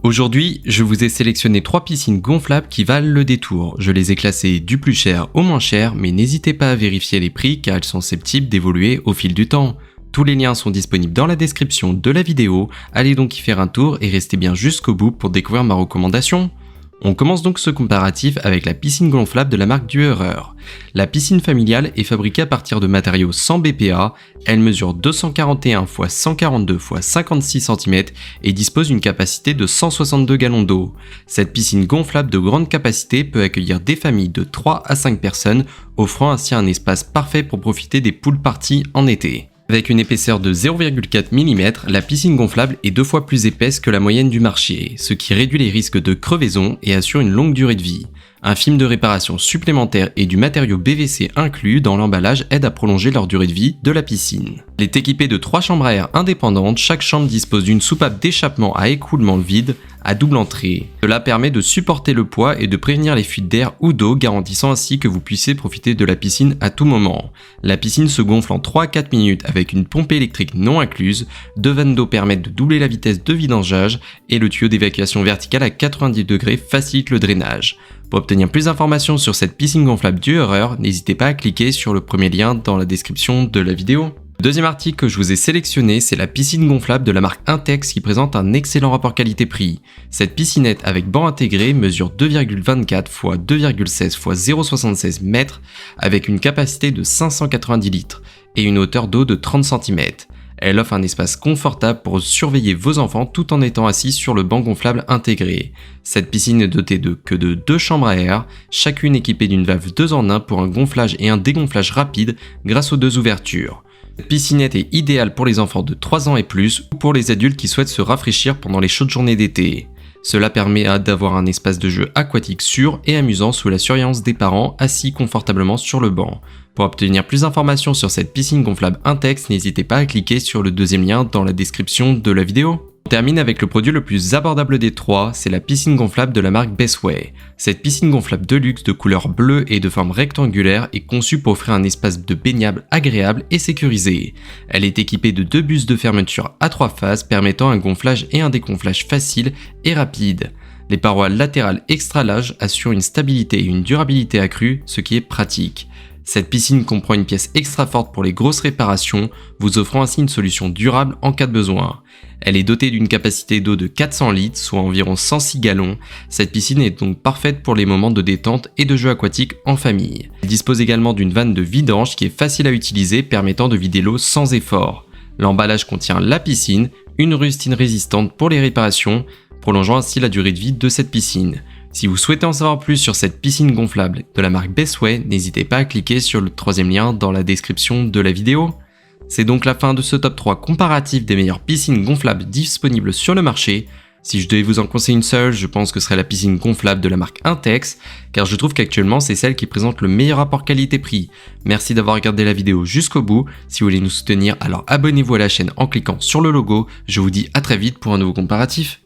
Aujourd'hui, je vous ai sélectionné 3 piscines gonflables qui valent le détour. Je les ai classées du plus cher au moins cher, mais n'hésitez pas à vérifier les prix car elles sont susceptibles d'évoluer au fil du temps. Tous les liens sont disponibles dans la description de la vidéo, allez donc y faire un tour et restez bien jusqu'au bout pour découvrir ma recommandation. On commence donc ce comparatif avec la piscine gonflable de la marque Dürer. La piscine familiale est fabriquée à partir de matériaux sans BPA, elle mesure 241 x 142 x 56 cm et dispose d'une capacité de 162 gallons d'eau. Cette piscine gonflable de grande capacité peut accueillir des familles de 3 à 5 personnes, offrant ainsi un espace parfait pour profiter des pool parties en été. Avec une épaisseur de 0,4 mm, la piscine gonflable est 2 fois plus épaisse que la moyenne du marché, ce qui réduit les risques de crevaison et assure une longue durée de vie. Un film de réparation supplémentaire et du matériau BVC inclus dans l'emballage aide à prolonger leur durée de vie de la piscine. Elle est équipée de 3 chambres à air indépendantes, chaque chambre dispose d'une soupape d'échappement à écoulement vide à double entrée. Cela permet de supporter le poids et de prévenir les fuites d'air ou d'eau, garantissant ainsi que vous puissiez profiter de la piscine à tout moment. La piscine se gonfle en 3 à 4 minutes avec une pompe électrique non incluse, 2 vannes d'eau permettent de doubler la vitesse de vidangeage et le tuyau d'évacuation verticale à 90 degrés facilite le drainage. Pour obtenir plus d'informations sur cette piscine gonflable Dürer, n'hésitez pas à cliquer sur le premier lien dans la description de la vidéo. Le deuxième article que je vous ai sélectionné, c'est la piscine gonflable de la marque Intex qui présente un excellent rapport qualité-prix. Cette piscinette avec banc intégré mesure 2,24 x 2,16 x 0,76 m avec une capacité de 590 litres et une hauteur d'eau de 30 cm. Elle offre un espace confortable pour surveiller vos enfants tout en étant assis sur le banc gonflable intégré. Cette piscine est dotée de 2 chambres à air, chacune équipée d'une valve 2 en 1 pour un gonflage et un dégonflage rapide grâce aux 2 ouvertures. Cette piscinette est idéale pour les enfants de 3 ans et plus ou pour les adultes qui souhaitent se rafraîchir pendant les chaudes journées d'été. Cela permet d'avoir un espace de jeu aquatique sûr et amusant sous la surveillance des parents assis confortablement sur le banc. Pour obtenir plus d'informations sur cette piscine gonflable Intex, n'hésitez pas à cliquer sur le deuxième lien dans la description de la vidéo. On termine avec le produit le plus abordable des 3, c'est la piscine gonflable de la marque Bestway. Cette piscine gonflable de luxe de couleur bleue et de forme rectangulaire est conçue pour offrir un espace de baignade agréable et sécurisé. Elle est équipée de 2 buses de fermeture à 3 phases permettant un gonflage et un dégonflage facile et rapide. Les parois latérales extra larges assurent une stabilité et une durabilité accrue, ce qui est pratique. Cette piscine comprend une pièce extra forte pour les grosses réparations, vous offrant ainsi une solution durable en cas de besoin. Elle est dotée d'une capacité d'eau de 400 litres, soit environ 106 gallons. Cette piscine est donc parfaite pour les moments de détente et de jeux aquatiques en famille. Elle dispose également d'une vanne de vidange qui est facile à utiliser, permettant de vider l'eau sans effort. L'emballage contient la piscine, une rustine résistante pour les réparations, prolongeant ainsi la durée de vie de cette piscine. Si vous souhaitez en savoir plus sur cette piscine gonflable de la marque Bestway, n'hésitez pas à cliquer sur le troisième lien dans la description de la vidéo. C'est donc la fin de ce top 3 comparatif des meilleures piscines gonflables disponibles sur le marché. Si je devais vous en conseiller une seule, je pense que ce serait la piscine gonflable de la marque Intex, car je trouve qu'actuellement c'est celle qui présente le meilleur rapport qualité-prix. Merci d'avoir regardé la vidéo jusqu'au bout. Si vous voulez nous soutenir, alors abonnez-vous à la chaîne en cliquant sur le logo. Je vous dis à très vite pour un nouveau comparatif.